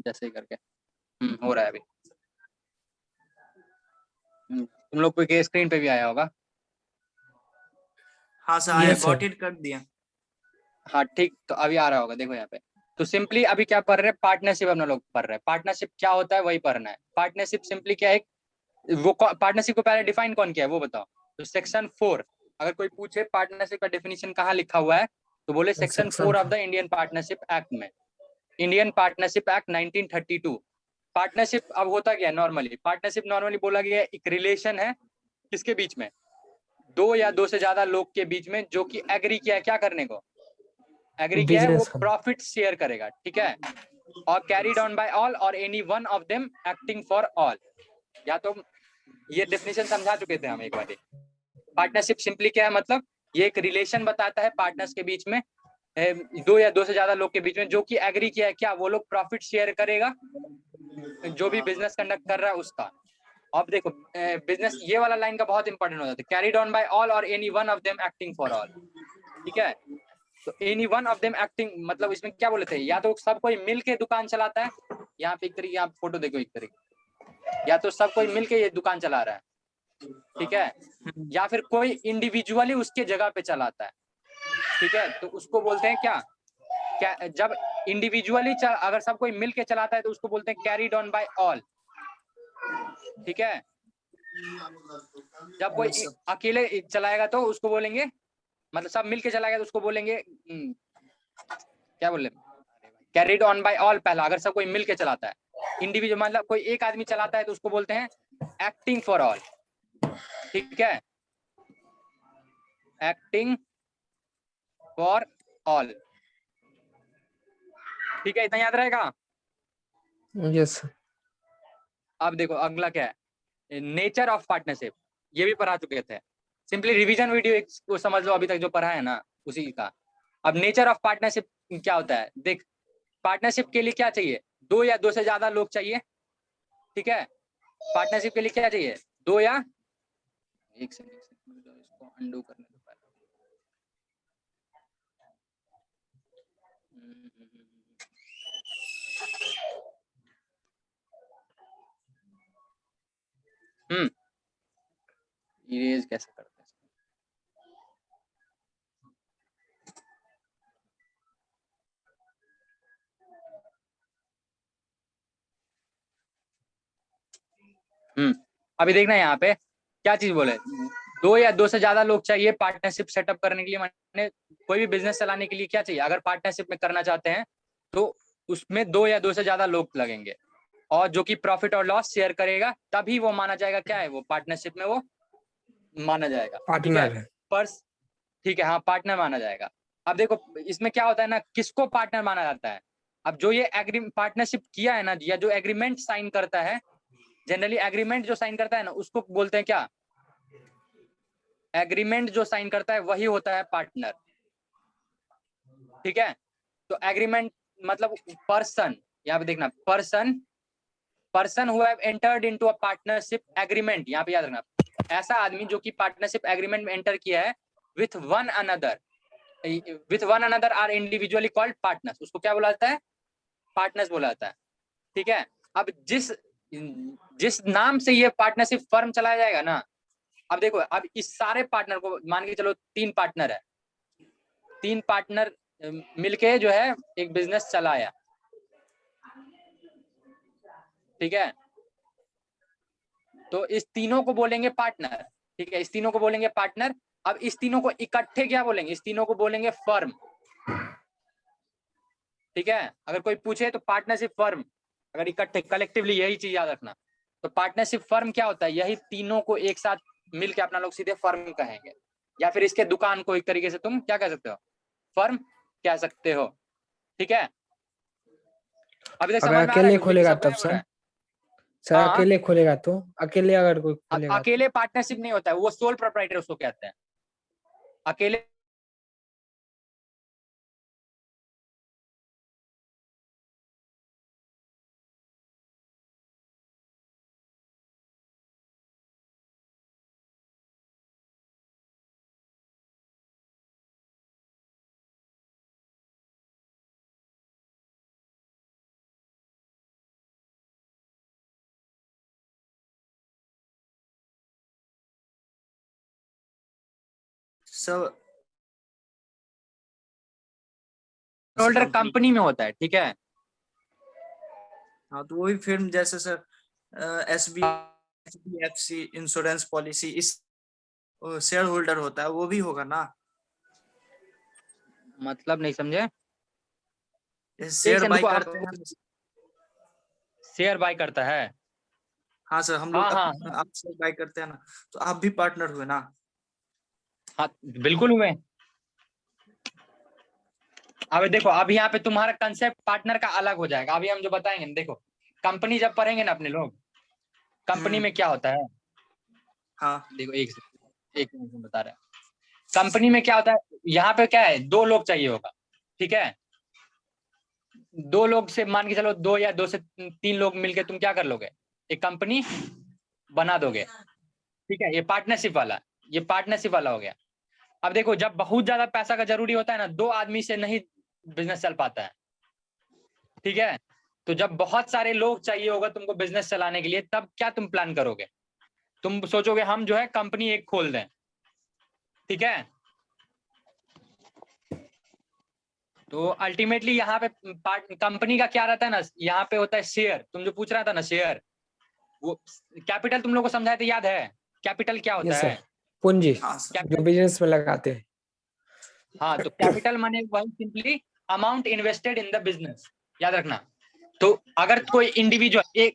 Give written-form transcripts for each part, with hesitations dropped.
जैसे ही करके हो रहा है अभी। तुम लोग को स्क्रीन पे भी आया होगा। हाँ सर आया, यस सर। गॉट इट कर दिया। हाँ ठीक, तो अभी आ रहा होगा, देखो यहाँ पे। तो सिंपली अभी क्या पढ़ रहे हैं, पार्टनरशिप अपना लोग पढ़ रहे हैं। पार्टनरशिप क्या होता है वही पढ़ना है। पार्टनरशिप सिंपली क्या है, वो पार्टनरशिप को पहले डिफाइन कौन किया है वो बताओ। तो सेक्शन 4, अगर कोई पूछे पार्टनरशिप का डेफिनेशन कहाँ लिखा हुआ है, तो बोले section 4 of the Indian partnership act में। Indian partnership act 1932। पार्टनरशिप अब होता क्या है, नॉर्मली पार्टनरशिप नॉर्मली बोला गया है एक रिलेशन है किसके बीच में, दो या दो से ज्यादा लोग के बीच में, जो कि एग्री किया है क्या करने को, एग्री किया है वो बिजनेस का। प्रॉफिट शेयर करेगा, ठीक है। और कैरीड ऑन बाय ऑल और any one of them acting for all. या तो ये डेफिनेशन समझा चुके थे हम एक बार। पार्टनरशिप सिंपली क्या है, मतलब ये एक रिलेशन बताता है पार्टनर्स के बीच में, दो या दो से ज्यादा लोग के बीच में, जो कि एग्री किया है क्या, वो लोग प्रॉफिट शेयर करेगा जो भी बिजनेस कंडक्ट कर रहा है उसका। अब देखो बिजनेस ये वाला लाइन का बहुत इंपॉर्टेंट हो जाता है, कैरीड ऑन बाय ऑल और any one of them acting for all, ठीक है। तो any one of them acting मतलब इसमें क्या बोले थे, या तो सब कोई मिल के दुकान चलाता है, यहाँ पे एक तरीके आप फोटो देखो एक तरीके, या तो सब कोई मिल के ये दुकान चला रहा है, ठीक है, या फिर कोई इंडिविजुअली उसके जगह पे चलाता है, ठीक है। तो उसको बोलते हैं क्या, क्या जब इंडिविजुअली अगर सब कोई मिल के चलाता है तो उसको बोलते हैं कैरीड ऑन बाय ऑल, ठीक है। जब कोई अकेले चलाएगा तो उसको बोलेंगे, मतलब सब मिल के चलाएगा तो उसको बोलेंगे क्या बोले, कैरीड ऑन बाय ऑल पहला, अगर सब कोई मिल के चलाता है। इंडिविजुअल मतलब कोई एक आदमी चलाता है तो उसको बोलते हैं एक्टिंग फॉर ऑल, ठीक है, एक्टिंग फॉर ऑल, ठीक है, इतना याद रहेगा। Yes sir. अब देखो अगला क्या है, नेचर ऑफ पार्टनरशिप, ये भी पढ़ा चुके थे। सिंपली रिवीजन वीडियो को समझ लो, अभी तक जो पढ़ा है ना उसी का। अब नेचर ऑफ पार्टनरशिप क्या होता है, देख पार्टनरशिप के लिए क्या चाहिए, दो या दो से ज्यादा लोग चाहिए, ठीक है। पार्टनरशिप के लिए क्या चाहिए, दो या एक सेकंड इसको अंडू करने दो पहले। इरेज कैसे करते हैं, अभी देखना यहाँ पे क्या चीज बोले, दो या दो से ज्यादा लोग चाहिए पार्टनरशिप सेटअप करने के लिए, माने कोई भी बिजनेस चलाने के लिए क्या चाहिए, अगर पार्टनरशिप में करना चाहते हैं तो उसमें दो या दो से ज्यादा लोग लगेंगे, और जो कि प्रॉफिट और लॉस शेयर करेगा, तभी वो माना जाएगा क्या है, वो पार्टनरशिप में वो माना जाएगा, ठीक है। पार्टनर है। पर्स ठीक है, हाँ पार्टनर माना जाएगा। अब देखो इसमें क्या होता है ना, किसको पार्टनर माना जाता है, अब जो ये पार्टनरशिप किया है ना, या जो एग्रीमेंट साइन करता है, जनरली एग्रीमेंट जो साइन करता है ना उसको बोलते हैं क्या, एग्रीमेंट जो साइन करता है वही होता है पार्टनर, ठीक है। तो एग्रीमेंट मतलब पर्सन, यहाँ पे देखना person who have entered into a partnership agreement, यहाँ पे याद रखना, ऐसा आदमी जो कि पार्टनरशिप एग्रीमेंट में एंटर किया है with one another are individually called partners, उसको क्या बोला जाता है, पार्टनर्स बोला जाता है, ठीक है। अब जिस जिस नाम से ये पार्टनरशिप फर्म चलाया जाएगा ना, अब देखो अब इस सारे पार्टनर को मान के चलो, तीन पार्टनर है, तीन पार्टनर मिलके जो है एक बिजनेस चलाया, ठीक है। तो इस तीनों को बोलेंगे पार्टनर, ठीक है, इस तीनों को बोलेंगे पार्टनर। अब इस तीनों को इकट्ठे क्या बोलेंगे, इस तीनों को बोलेंगे फर्म, ठीक है। अगर कोई पूछे तो पार्टनरशिप फर्म, अगर इकट्ठे कलेक्टिवली, यही चीज याद रखना। तो पार्टनरशिप फर्म क्या होता है, यही तीनों को एक साथ मिलके अपना लोग सीधे फर्म कहेंगे, या फिर इसके दुकान को एक तरीके से तुम क्या कह सकते हो, फर्म कह सकते हो, ठीक है। अभी तक अगर समझ में आ रहा है, अकेले कुछ भी खोलेगा सब तब क्लियर हो रहा सर। है। सर हाँ, अकेले खोलेगा तो, अकेले अगर कोई खोलेगा तो। अकेले पार्टनरशिप नहीं होता है, वो सोल प्रोप्राइटर उसको कहते हैं, अकेले सब होल्डर कंपनी में होता है, ठीक है। हाँ तो वही फिर जैसे सर SBFC इंश्योरेंस पॉलिसी इस शेयर होल्डर होता है, वो भी होगा ना? मतलब नहीं समझे। शेयर सेकंड बाय रुको, करते हैं। शेयर बाय करता है। हाँ सर, हम हाँ लोग हाँ आप शेयर बाय करते हैं ना, तो आप भी पार्टनर हुए ना? हाँ, बिल्कुल हुए। अब देखो, अब यहाँ पे तुम्हारा कंसेप्ट पार्टनर का अलग हो जाएगा। अभी हम जो बताएंगे ना, देखो कंपनी जब पढ़ेंगे ना अपने लोग, कंपनी में क्या होता है, हाँ देखो एक मिनट में बता रहे हैं। कंपनी में क्या होता है, यहाँ पे क्या है, 2 लोग चाहिए होगा, ठीक है। 2 लोग से मान के चलो, 2 या 2 से 3 लोग मिलके तुम क्या कर लोगे, एक कंपनी बना दोगे, ठीक है। ये पार्टनरशिप वाला हो गया। अब देखो, जब बहुत ज्यादा पैसा का जरूरी होता है ना, 2 आदमी से नहीं बिजनेस चल पाता है, ठीक है। तो जब बहुत सारे लोग चाहिए होगा तुमको बिजनेस चलाने के लिए, तब क्या तुम प्लान करोगे, तुम सोचोगे हम जो है कंपनी एक खोल दें, ठीक है। तो अल्टीमेटली यहाँ पे कंपनी का क्या रहता है ना, यहाँ पे होता है शेयर। तुम जो पूछ रहा था ना शेयर, वो कैपिटल तुम लोग को समझाया था, याद है कैपिटल क्या होता यस है। सर, पूंजी हाँ सर। जो कैपिटल, बिजनेस में लगाते हैं। हाँ तो कैपिटल माने वही simply amount invested in the business, याद रखना। तो अगर कोई इंडिविजुअल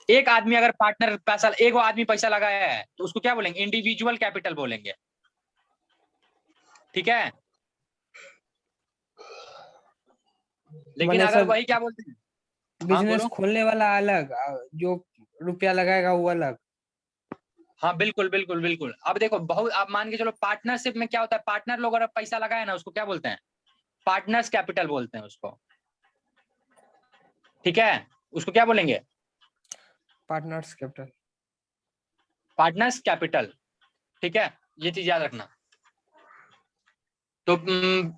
एक आदमी अगर पार्टनर पैसा, एक आदमी पैसा लगाया है, तो उसको क्या बोलेंगे, इंडिविजुअल कैपिटल बोलेंगे, ठीक है। लेकिन मैंने अगर सर वही क्या बोलते हैं, हाँ बिजनेस बोलो। खोलने वाला अलग, जो रुपया लगाएगा वो अलग। हाँ बिल्कुल बिल्कुल बिल्कुल। अब देखो, बहुत आप मान के चलो, पार्टनरशिप में क्या होता है, पार्टनर लोग अगर पैसा लगाए ना, उसको क्या बोलते हैं, पार्टनर्स कैपिटल बोलते हैं उसको, ठीक है। उसको क्या बोलेंगे, पार्टनर्स कैपिटल। पार्टनर्स कैपिटल, ठीक है। ये चीज याद रखना। तो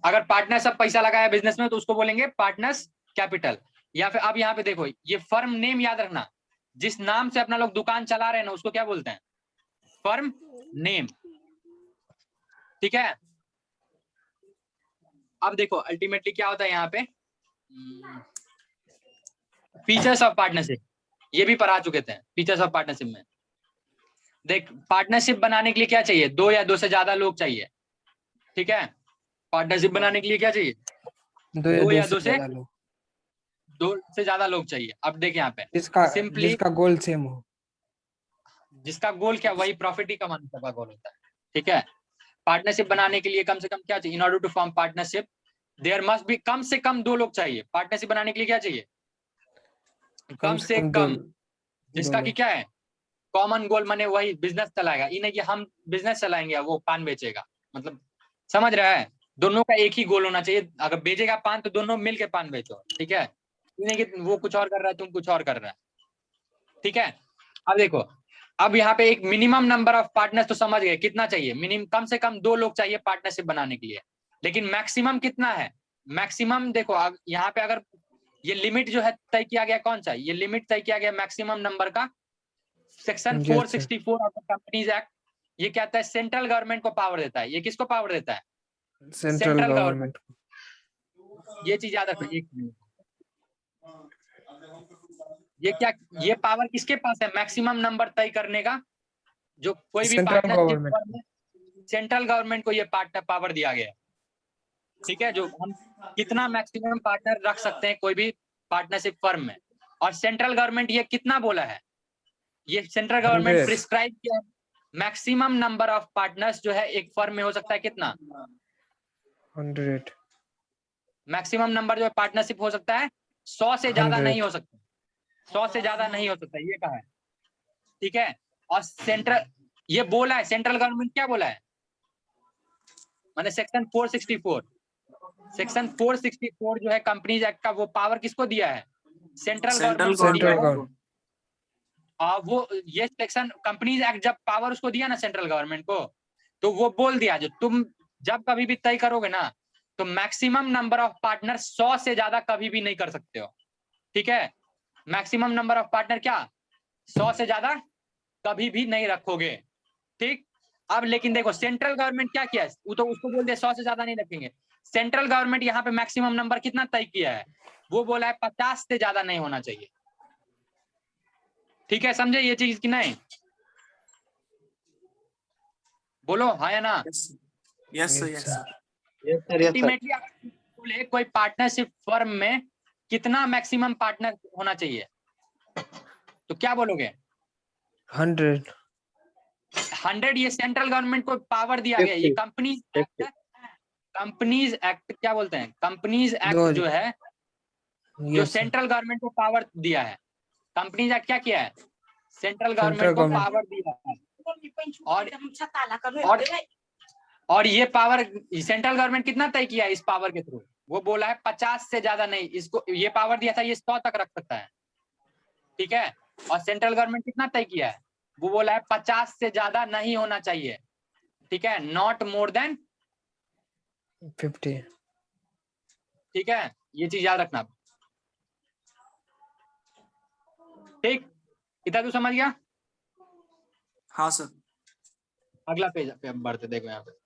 अगर पार्टनर सब पैसा लगाया बिजनेस में, तो उसको बोलेंगे पार्टनर्स कैपिटल। या फिर अब यहाँ पे देखो, ये फर्म नेम याद रखना, जिस नाम से अपना लोग दुकान चला रहे हैं ना, उसको क्या बोलते हैं, फर्म नेम, ठीक है। अब देखो अल्टीमेटली क्या होता है यहाँ पे, फीचर्स ऑफ पार्टनरशिप, ये भी पढ़ा चुके थे फीचर्स ऑफ पार्टनरशिप में। देख, पार्टनरशिप बनाने के लिए क्या चाहिए, 2 या 2 से ज्यादा लोग चाहिए, ठीक है। पार्टनरशिप बनाने के लिए क्या चाहिए, 2 या 2 से ज्यादा लोग, 2 से ज्यादा लोग चाहिए। अब देख यहाँ पे जिसका सिंपली, जिसका गोल सेम हो। जिसका गोल क्या, वही प्रॉफिट ही कमाने का गोल होता है, ठीक है। पार्टनरशिप बनाने के लिए कम से कम क्या चाहिए, in order to form partnership there must be, कम से कम 2 लोग चाहिए। पार्टनरशिप बनाने के लिए क्या चाहिए, कम से दो कम, दो जिसका कि लोग। क्या है, कॉमन गोल, माने वही बिजनेस चलाएगा। ये नहीं कि हम बिजनेस चलाएंगे वो पान बेचेगा, मतलब समझ रहा है, दोनों का एक ही गोल होना चाहिए। अगर बेचेगा पान तो दोनों मिलके पान बेचो, ठीक है। ये नहीं कि वो कुछ और कर रहा है तुम कुछ और कर रहा है, ठीक है। अब देखो, अब यहाँ पे एक मिनिमम नंबर ऑफ पार्टनर्स तो समझ गए, कितना चाहिए, मिनिमम कम से कम 2 लोग चाहिए पार्टनरशिप बनाने के लिए। लेकिन मैक्सिमम कितना है, मैक्सिमम देखो, यहाँ पे अगर ये लिमिट जो है तय किया गया, कौन सा, ये लिमिट तय किया गया मैक्सिमम नंबर का, section yes sir, 464 of the companies act. ये क्या कहता है, सेंट्रल गवर्नमेंट को पावर देता है। ये किसको पावर देता है, सेंट्रल सेंट्रल गवर्नमेंट। गवर्नमेंट। ये चीज याद रखो, एक मिनट। ये क्या, ये पावर किसके पास है, मैक्सिमम नंबर तय करने का, जो कोई भी सेंट्रल पार्टनरशिप गवर्नमेंट। फर्म है, सेंट्रल गवर्नमेंट को ये पार्टनर पावर दिया गया है, ठीक है। जो हम कितना मैक्सिमम पार्टनर रख सकते हैं कोई भी पार्टनरशिप फर्म में, और सेंट्रल गवर्नमेंट ये कितना बोला है, ये सेंट्रल गवर्नमेंट 100। प्रिस्क्राइब किया है। मैक्सिमम नंबर ऑफ पार्टनर्स जो है एक फर्म में हो सकता है कितना, 100। मैक्सिमम नंबर जो है पार्टनरशिप हो सकता है 100 से ज्यादा नहीं 100। हो सकता, 100 से ज्यादा नहीं हो सकता, ये कहा है, ठीक है। और सेंट्रल, ये बोला है सेंट्रल गवर्नमेंट, क्या बोला है, मैंने सेक्शन 464, सेक्शन 464 जो है कंपनीज एक्ट का, वो पावर किसको दिया है, सेंट्रल गवर्नमेंट को दिया सेंट्रल है। गवर्नमेंट। वो ये सेक्शन कंपनीज एक्ट जब पावर उसको दिया ना सेंट्रल गवर्नमेंट को, तो वो बोल दिया, जो तुम जब कभी भी तय करोगे ना, तो मैक्सिमम नंबर ऑफ पार्टनर 100 से ज्यादा कभी भी नहीं कर सकते हो, ठीक है। मैक्सिमम नंबर ऑफ पार्टनर क्या, 100 से ज्यादा कभी भी नहीं रखोगे, ठीक। अब लेकिन देखो सेंट्रल गवर्नमेंट क्या किया है, वो तो उसको बोल दे 100 से ज्यादा नहीं रखेंगे। सेंट्रल गवर्नमेंट यहाँ पे मैक्सिमम नंबर कितना तय किया है, वो बोला है 50 से ज्यादा नहीं होना चाहिए। ठीक है, समझे ये चीज कि नहीं? बोलो हाँ या ना। Yes sir, yes sir. Ultimately बोले कोई पार्टनरशिप फर्म में कितना मैक्सिमम पार्टनर होना चाहिए, तो क्या बोलोगे? 100। 100 ये सेंट्रल गवर्नमेंट को पावर दिया गया है। ये कंपनीज एक्ट क्या बोलते हैं, कंपनीज एक्ट जो है, जो सेंट्रल गवर्नमेंट को पावर दिया है। कंपनीज एक्ट क्या किया है, सेंट्रल गवर्नमेंट को पावर दिया है। और ये पावर सेंट्रल गवर्नमेंट कितना तय किया है इस पावर के थ्रू, वो बोला है 50 से ज्यादा नहीं, इसको ये पावर दिया था ये 100 तक रख सकता है। ठीक है, और सेंट्रल गवर्नमेंट कितना तय किया है, वो बोला है 50 से ज्यादा नहीं होना चाहिए। ठीक है, नॉट मोर देन 50। ठीक है, ये चीज याद रखना। ठीक, इतना तू समझ गया? हाँ सर। अगला पेज पे अब बढ़ते, देखो यहाँ पे।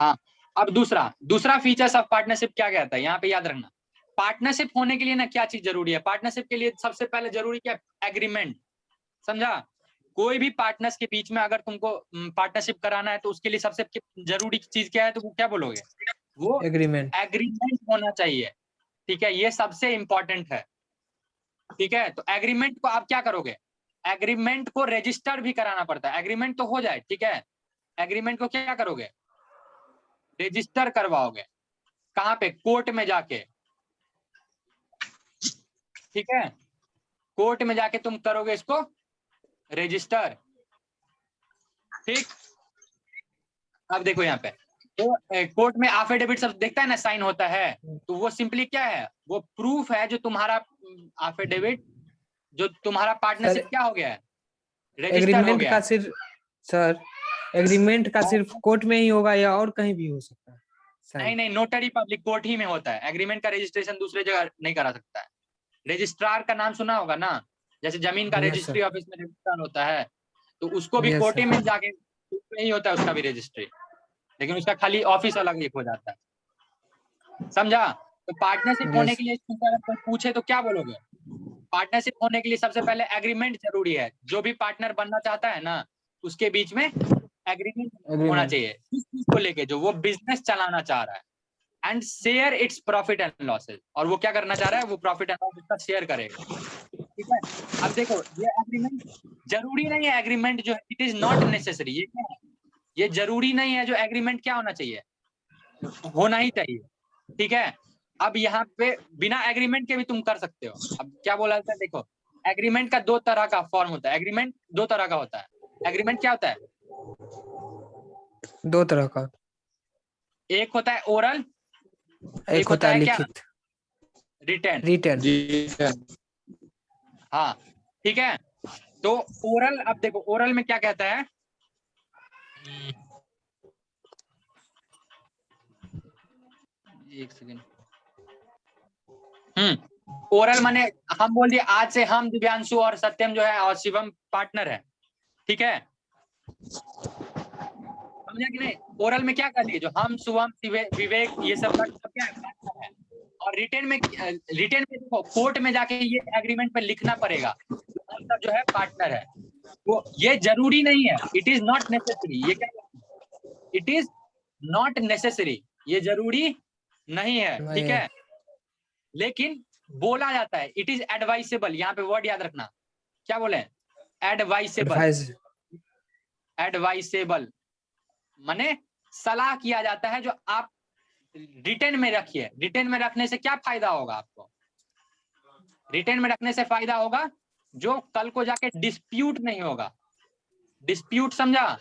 हाँ, अब दूसरा फीचर्स ऑफ पार्टनरशिप क्या कहता है, यहाँ पे याद रखना। पार्टनरशिप होने के लिए ना क्या चीज जरूरी है, पार्टनरशिप के लिए सबसे पहले जरूरी क्या, एग्रीमेंट। समझा? कोई भी पार्टनर्स के बीच में अगर तुमको पार्टनरशिप कराना है तो उसके लिए सबसे जरूरी चीज क्या है, तो वो क्या बोलोगे, वो एग्रीमेंट होना चाहिए। ठीक है, ये सबसे इंपॉर्टेंट है। ठीक है, तो एग्रीमेंट को आप क्या करोगे, एग्रीमेंट को रजिस्टर भी कराना पड़ता है। एग्रीमेंट तो हो जाए, ठीक है, एग्रीमेंट को क्या करोगे, रजिस्टर करवाओगे। कहाँ पे, कोर्ट में जाके। ठीक है, कोर्ट में जाके तुम करोगे इसको रजिस्टर। ठीक, अब देखो यहाँ पे तो कोर्ट में एफिडेविट सब देखता है ना, साइन होता है, तो वो सिंपली क्या है, वो प्रूफ है जो तुम्हारा एफिडेविट, जो तुम्हारा पार्टनरशिप क्या हो गया है, रजिस्टर हो एग्रीमेंट गया का है। सिर्फ सर, एग्रीमेंट का सिर्फ कोर्ट में ही होगा या और कहीं भी हो सकता है? नहीं नहीं, नोटरी पब्लिक कोर्ट ही में होता है। एग्रीमेंट का रजिस्ट्रेशन दूसरे जगह नहीं करा सकता है। रजिस्ट्रार का नाम सुना होगा ना, जैसे जमीन का Yes, रजिस्ट्री sir. ऑफिस में रजिस्ट्रार होता है, तो उसको भी Yes, कोर्ट sir. में जाके ही होता है उसका भी रजिस्ट्री, लेकिन उसका खाली ऑफिस अलग एक हो जाता है। समझा? तो पार्टनरशिप होने Yes. के लिए अगर कोई पूछे तो क्या बोलोगे, पार्टनरशिप होने के लिए सबसे पहले एग्रीमेंट जरूरी है। जो भी पार्टनर बनना चाहता है ना, उसके बीच में एग्रीमेंट होना Agreement. चाहिए इस चीज को लेके, जो वो बिजनेस चलाना चाह रहा है, and share its profit and losses. और वो क्या करना चाह रहा है, वो प्रॉफिट एंड लॉस का शेयर करेगा। ठीक है, अब देखो ये एग्रीमेंट जरूरी नहीं है, एग्रीमेंट जो है इट इज नॉट नेसेसरी। ये क्या है, ये जरूरी नहीं है जो एग्रीमेंट क्या होना चाहिए, होना ही चाहिए। ठीक है, अब यहाँ पे बिना एग्रीमेंट के भी तुम कर सकते हो। अब क्या बोला जाता है, देखो एग्रीमेंट का 2 तरह का फॉर्म होता है। एग्रीमेंट 2 तरह का होता है। एग्रीमेंट क्या होता है, 2 तरह का, एक होता है ओरल, एक होता है क्या, लिखित, रिटर्न। हाँ ठीक है, तो ओरल, अब देखो ओरल में क्या कहता है, एक सेकेंड। ओरल माने हम बोल दिए आज से हम दिव्यांशु और सत्यम जो है और शिवम पार्टनर है। ठीक है, समझा कि नहीं? ओरल में क्या कर दिए, जो हम शुभम विवेक ये सब का क्या है, पार्टनर है। और रिटेन में देखो कोर्ट में जाके ये एग्रीमेंट पे लिखना पड़ेगा हम सब जो है पार्टनर है। वो ये जरूरी नहीं है, इट इज नॉट नेसेसरी। ये क्या, इट इज नॉट नेसेसरी, ये जरूरी नहीं है। ठीक है, लेकिन बोला जाता है इट इज एडवाइसेबल। यहाँ पे वर्ड याद रखना, क्या बोले, एडवाइसेबल। एडवाइसेबल माने सलाह किया जाता है, जो आप रिटेन में रखिए। रिटेन में रखने से क्या फायदा होगा आपको, रिटेन में रखने से फायदा होगा जो कल को जाके डिस्प्यूट नहीं होगा। डिस्प्यूट समझा,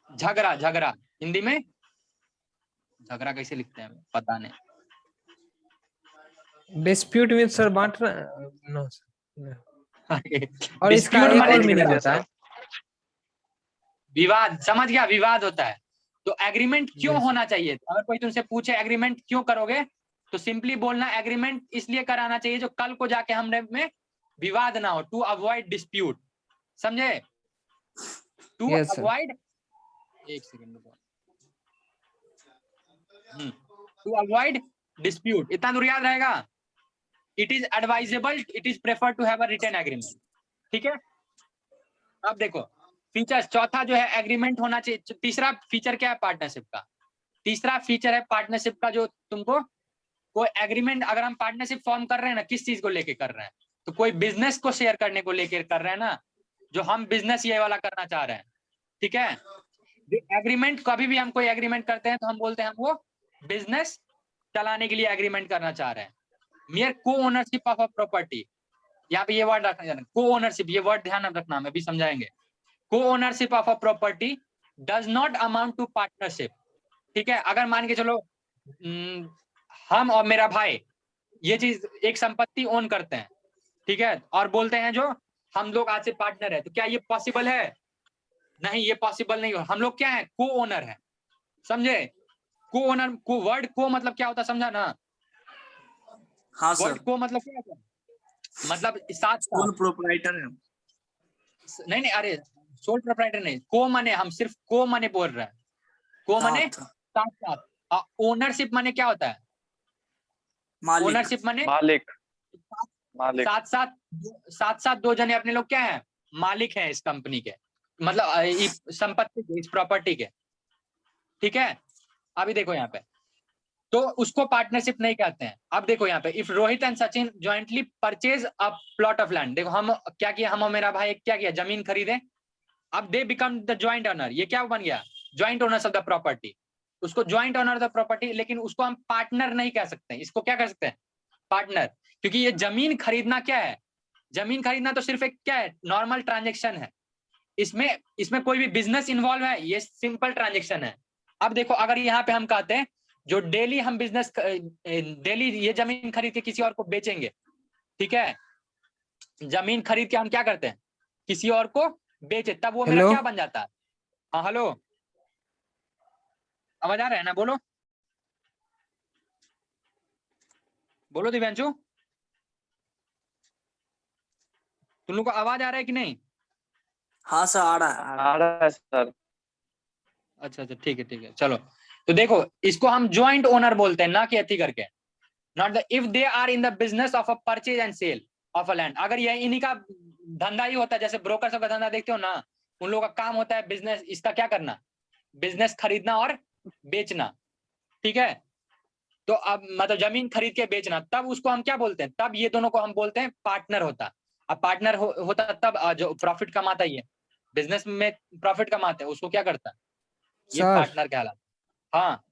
झगड़ा हिंदी में झगड़ा कैसे लिखते हैं पता नहीं, डिस्प्यूट में सर बांटना, नो और इसका डिस्प्यूट एक माने और मीनिंग होता है, विवाद। समझ गया, विवाद होता है। तो एग्रीमेंट क्यों Yes. होना चाहिए, अगर कोई तुमसे पूछे एग्रीमेंट क्यों करोगे, तो सिंपली बोलना एग्रीमेंट इसलिए कराना चाहिए जो कल को जाके हम में विवाद ना हो, टू अवॉइड डिस्प्यूट। समझे? To Yes, sir. अवॉइड, एक सेकंड रुको, टू अवॉइड डिस्प्यूट, इतना दूर याद रहेगा। It is advisable, it is prefer to have a written agreement, ठीक है। अब देखो फीचर्स, चौथा जो है एग्रीमेंट होना चाहिए। तीसरा फीचर क्या है पार्टनरशिप का? तीसरा फीचर है पार्टनरशिप का जो तुमको कोई एग्रीमेंट, अगर हम पार्टनरशिप फॉर्म कर रहे हैं ना, किस चीज को लेके कर रहे हैं, तो कोई बिजनेस को शेयर करने को लेकर कर रहे हैं ना, जो हम बिजनेस ये वाला करना चाह रहे हैं, ठीक है। एग्रीमेंट, कभी भी हम कोई एग्रीमेंट करते हैं तो हम बोलते हैं हम वो बिजनेस चलाने के लिए एग्रीमेंट करना चाह रहे हैं। मेयर को ओनरशिप ऑफ अ प्रॉपर्टी, यहाँ पे ये वर्ड रखना, को ओनरशिप, ये वर्ड ध्यान रखना, में भी समझाएंगे। Co ownership of a property does not amount to partnership, ठीक है। अगर मान के चलो हम और मेरा भाई ये चीज एक संपत्ति ओन करते हैं, ठीक है, और बोलते हैं जो हम लोग आज से पार्टनर है, तो क्या ये पॉसिबल है? नहीं, ये पॉसिबल नहीं हो। हम लोग क्या है? को ओनर है, समझे। को ओनर, को वर्ड को मतलब क्या होता है, समझा ना? हाँ वर्ड सर, को मतलब क्या होता है? मतलब साथ फुल साथ, प्रोप्राइटर है। नहीं नहीं, अरे सोल प्रोप्राइटर नहीं, को मने, हम सिर्फ को मने बोल रहे हैं। को मने साथ, साथ साथ। ओनरशिप मने क्या होता है? मालिक। ओनरशिप मने मालिक, मालिक। साथ साथ दो जने अपने लोग क्या है? मालिक हैं इस कंपनी के, मतलब इस संपत्ति के, इस प्रॉपर्टी के, ठीक है। अभी देखो यहाँ पे, तो उसको पार्टनरशिप नहीं कहते हैं। अब देखो यहाँ पे, if Rohit and Sachin jointly purchase a plot of land, देखो हम क्या किया, हम और मेरा भाई क्या किया, जमीन खरीदे। अब they become the joint owner, ये क्या बन गया? Joint owners of the property. उसको joint owner of the property, लेकिन उसको हम पार्टनर नहीं कह सकते, इसको क्या कर सकते हैं? पार्टनर, क्योंकि ये जमीन खरीदना क्या है? जमीन खरीदना तो सिर्फ एक क्या है? नॉर्मल ट्रांजेक्शन है। इसमें कोई भी बिजनेस इन्वॉल्व है? ये सिंपल ट्रांजेक्शन है। अब देखो, अगर यहाँ पे हम कहते हैं जो डेली हम बिजनेस, डेली ये जमीन खरीद के किसी और को बेचेंगे, ठीक है, जमीन खरीद के हम क्या करते हैं? किसी और को बेचे, तब वो मेरा हेलो क्या बन जाता है? हाँ हेलो, आवाज आ रहा है ना? बोलो बोलो दिव्यांशु, तुम लोग को आवाज आ रहा है कि नहीं? हाँ सर, आ रहा है, आ रहा है। आ रहा है सर। अच्छा अच्छा, ठीक है ठीक है, चलो। तो देखो, इसको हम ज्वाइंट ओनर बोलते हैं, ना कि अथी करके, not the, if they are in the business of a purchase and sale of a land. अगर ये इन्हीं का धंधा ही होता है, जैसे ब्रोकर सब का धंधा देखते हो ना, उन लोगों का काम होता है बिजनेस, इसका क्या करना? बिजनेस खरीदना और बेचना, ठीक है। तो अब मतलब जमीन खरीद के बेचना, तब उसको हम क्या बोलते हैं? तब ये दोनों को हम बोलते हैं पार्टनर होता। अब पार्टनर होता तब जो प्रॉफिट कमाता ही है, बिजनेस में प्रॉफिट कमाते हैं, उसको क्या करता है? ये सर, पार्टनर कहलाता। हाँ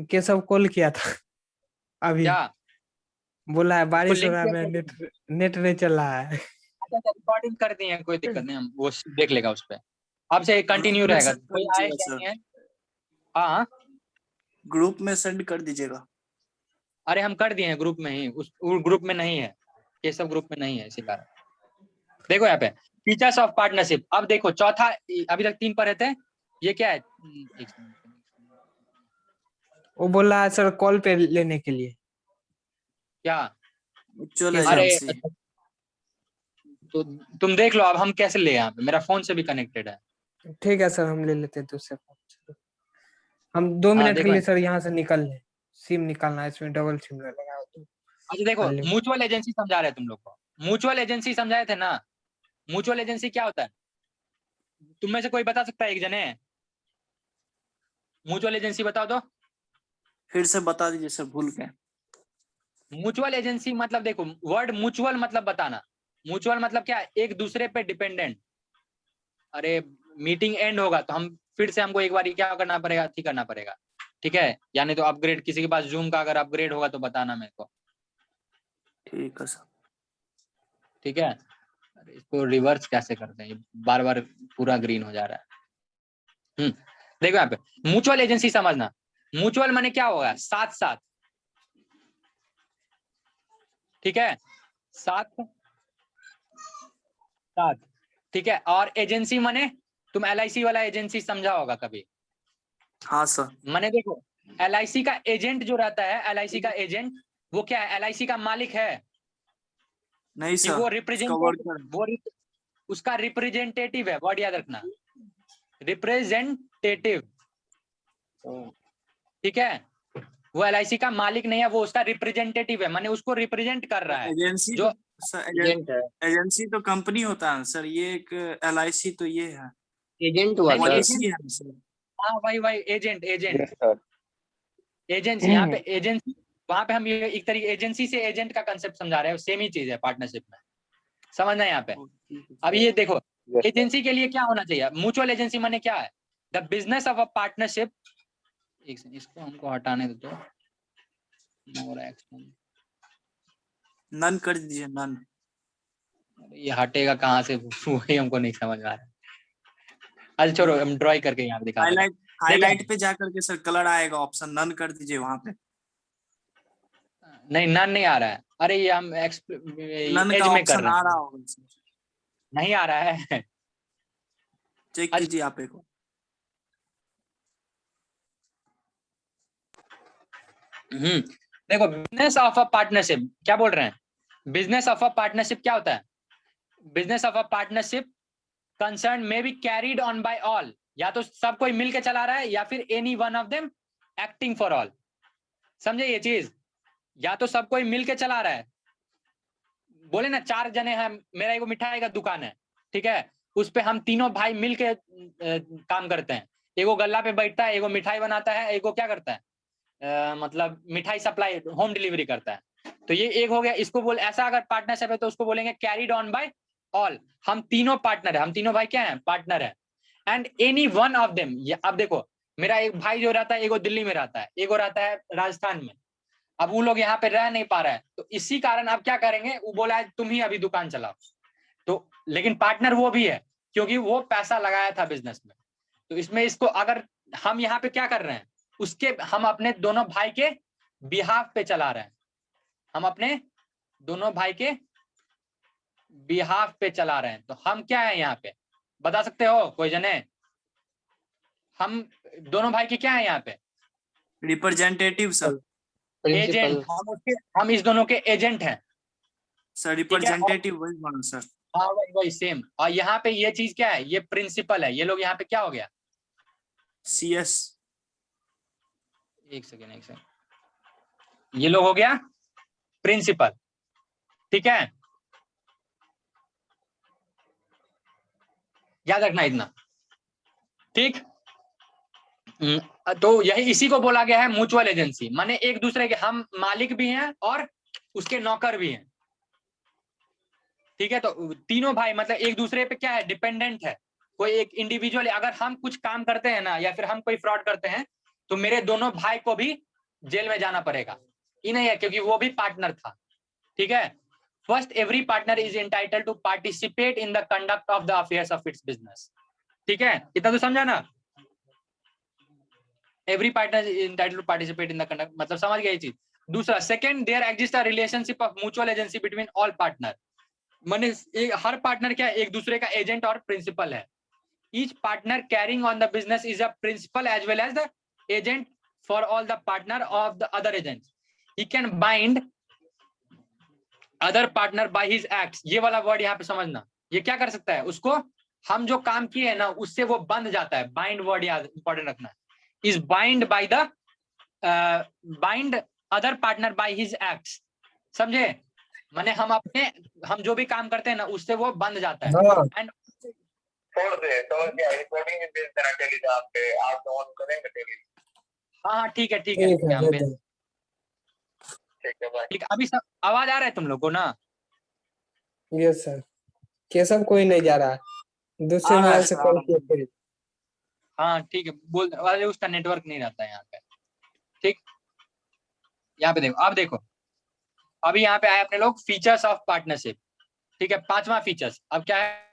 केशव कॉल किया था अभी, क्या? बोला है उसको बारिश हो लिंक रहा है, किया मेरा था नेट तुमने? नेट नहीं चल रहा है। अच्छा अच्छा, रिकॉर्डिंग कर दी है, कोई दिक्कत नहीं, हम वो देख लेगा उस पर। अब से ग्रुप कंटिन्यू में रहेगा, सेंड कर कोई आए दीजिएगा क्या सर, नहीं है। हाँ हाँ, ग्रुप में सेंड कर दीजिएगा। अरे हम कर दिए हैं ग्रुप में ही, उस ग्रुप में नहीं है, ये सब ग्रुप में नहीं है, इसी कारण। देखो यहाँ पे फीचर्स ऑफ पार्टनरशिप। अब देखो चौथा, अभी तक 3 पढ़े थे, ये क्या है? एक सेकंड। वो बोल रहा है सर कॉल पे लेने के लिए। क्या? म्यूचुअल केशव। अरे एजेंसी। अच्छा, तो तुम देख लो, अब हम कैसे ले, यहाँ पे मेरा फोन से भी कनेक्टेड है। ठीक है सर, हम ले लेते हैं दूसरे फोन। हम 2 हाँ मिनट के देखो, लिए सर यहाँ से निकल लें, सिम निकालना है, इसमें डबल सिम लगा तो अच्छा देखो, अनलिमिटेड। म्यूचुअल एजेंसी समझा रहे तुम लोग को, म्यूचुअल एजेंसी समझाए थे ना। म्यूचुअल एजेंसी क्या होता है? तुम में से कोई बता सकता है? एक जने म्यूचुअल एजेंसी बताओ तो। फिर से बता दीजिए सर, भूल गए। म्यूचुअल एजेंसी मतलब, देखो वर्ड म्यूचुअल मतलब बताना। म्यूचुअल मतलब क्या है? एक दूसरे पे डिपेंडेंट। अरे मीटिंग एंड होगा तो हम फिर से, हमको एक बार क्या करना पड़ेगा? ठीक करना पड़ेगा, ठीक है। यानी तो अपग्रेड, किसी के पास जूम का अगर अपग्रेड होगा तो बताना मेरे को, ठीक है सर। ठीक है। अरे इसको रिवर्स कैसे करते हैं? बार बार पूरा ग्रीन हो जा रहा है। देखो यहाँ पे म्यूचुअल एजेंसी समझना। म्यूचुअल माने क्या होगा? साथ साथ, ठीक है, साथ साथ, ठीक है। और एजेंसी माने, तुम LIC वाला एजेंसी समझा होगा कभी? हाँ सर। माने देखो, LIC का एजेंट जो रहता है, LIC का एजेंट, वो क्या है? LIC का मालिक है नहीं कि सर, वो उसका रिप्रेजेंटेटिव, वर्कर। उसका रिप्रेजेंटेटिव है, वर्ड याद रखना, रिप्रेजेंटेटिव, ठीक है। वो LIC का मालिक नहीं है, वो उसका रिप्रेजेंटेटिव है, माने उसको रिप्रेजेंट कर रहा है। एजेंसी जो तो एजेंट है, एजेंसी तो कंपनी होता है सर, ये एक LIC तो ये है, एजेंट हुआ नहीं, सर। पॉलिसी है सर। हाँ वही एजेंट, यस सर। एजेंसी, यहाँ पे एजेंसी, वहां पे हम ये एक तरीके एजेंसी से एजेंट का कंसेप्ट समझा रहे हैं, सेम ही चीज है पार्टनरशिप में, समझना यहाँ पे। अब ये देखो, यस एजेंसी के लिए क्या होना चाहिए, म्यूचुअल एजेंसी माने क्या है, the business of a partnership, एक सेकंड इसको हमको हटाने दो तो, नन कर दीजिए, नन। ये हटेगा कहाँ से वही हमको नहीं समझ में आ रहा। अच्छा छोड़ो, हम ड्रॉइंग करके यहाँ पे दिखा देंगे। हाईलाइट हाईलाइट पे जाकर के सर कलर आएगा ऑप्शन, नन कर दीजिए वहां पे। नहीं नन नहीं आ रहा है, अरे ये हम नन एज का में कर ऑप्शन रहे आ हैं, रहा होगा सर, नहीं आ रहा है। चेक अच्छा। कीजिए आप एक बार। देखो, बिजनेस ऑफ अ पार्टनरशिप क्या बोल रहे हैं, बिजनेस ऑफ अ पार्टनरशिप क्या होता है, business of a partnership concern may be carried on by all, या तो सब कोई मिलके चला रहा है, या फिर any one of them acting for all, समझे ये चीज, या तो सब कोई मिलके चला रहा है, बोले ना 4 जने हैं, मेरा एगो मिठाई का दुकान है, ठीक है, उस पे हम तीनों भाई मिलके काम करते हैं, एगो गल्ला पे बैठता है, एगो मिठाई बनाता है, एगो क्या करता है, मतलब मिठाई सप्लाई होम डिलीवरी करता है, तो ये एक हो गया, इसको बोल, ऐसा अगर पार्टनरशिप है तो उसको बोलेंगे कैरीड ऑन बाय ऑल, हम तीनों पार्टनर है, हम तीनों भाई क्या है, पार्टनर है, and any one of them, अब देखो मेरा एक भाई जो रहता है, एगो दिल्ली में रहता है, एगो रहता है राजस्थान में, अब वो लोग यहाँ पे रह नहीं पा रहा है, तो इसी कारण आप क्या करेंगे, वो बोला है तुम ही अभी दुकान चलाओ, तो लेकिन पार्टनर वो भी है, क्योंकि वो पैसा लगाया था बिजनेस में, तो इसमें इसको अगर हम यहाँ पे क्या कर रहे हैं, उसके हम अपने दोनों भाई के बिहाफ पे चला रहे हैं, हम अपने दोनों भाई के बिहाफ पे चला रहे हैं, तो हम क्या है यहाँ पे, बता सकते हो कोई जने, हम दोनों भाई के क्या है यहाँ पे, रिप्रेजेंटेटिव सर, एजेंट, हम इस दोनों के एजेंट हैं, सर रिप्रेजेंटेटिव वही बना सर। हाँ वही सेम, और यहाँ पे ये चीज क्या है, ये प्रिंसिपल है, ये लोग यहाँ पे क्या हो गया, CS। एक सेकेंड, ये लोग हो गया प्रिंसिपल, ठीक है, याद रखना इतना, ठीक। तो यही इसी को बोला गया है म्यूचुअल एजेंसी, माने एक दूसरे के हम मालिक भी हैं और उसके नौकर भी हैं, ठीक है, तो तीनों भाई मतलब एक दूसरे पे क्या है, डिपेंडेंट है, कोई एक इंडिविजुअल, अगर हम कुछ काम करते हैं ना, या फिर हम कोई फ्रॉड करते हैं, तो मेरे दोनों भाई को भी जेल में जाना पड़ेगा, ये नहीं है, क्योंकि वो भी पार्टनर था, ठीक है। First, every partner is entitled to participate in the conduct of the affairs of its business, ठीक है, इतना तो समझा ना, every partner is entitled to participate in the conduct, मतलब समझ गए ये चीज। दूसरा, second, there exist a relationship of mutual agency between all partner, माने हर पार्टनर क्या है, एक दूसरे का एजेंट और प्रिंसिपल है, each partner carrying on the business is a principal as well as the agent for all the partner of the other agents, he can bind other partner by his acts, ये वाला word यहाँ पे समझना, ये क्या कर सकता है, उसको हम जो काम किए हैं ना उससे वो बंध जाता है, बाइंड वर्ड याद इंपॉर्टेंट रखना है, is bind by the bind other partner by his acts, समझे, माने हम जो भी काम करते हैं ना उससे वो बंध जाता है, एंड छोड़ दे तो क्या रिकॉर्डिंग में भेज देना टेलीग्राम पे, आप ऑन करेंगे टेलीग्राम। हाँ ठीक है ठीक है, ठीक है भाई। ठीक, अभी सब आवाज आ रहा है तुम लोग को ना, यस सर, केशव कोई नहीं जा रहा है, दूसरे आ रहा है मोबाइल से सर, आ कॉल रहा किया है। फिर। हाँ ठीक है, बोल, अरे उसका नेटवर्क नहीं रहता है यहाँ पे, ठीक, यहाँ पे देखो, अब देखो, अभी यहाँ पे आए अपने लोग फीचर्स ऑफ पार्टनरशिप, ठीक है, 5वां फीचर्स, अब क्या है,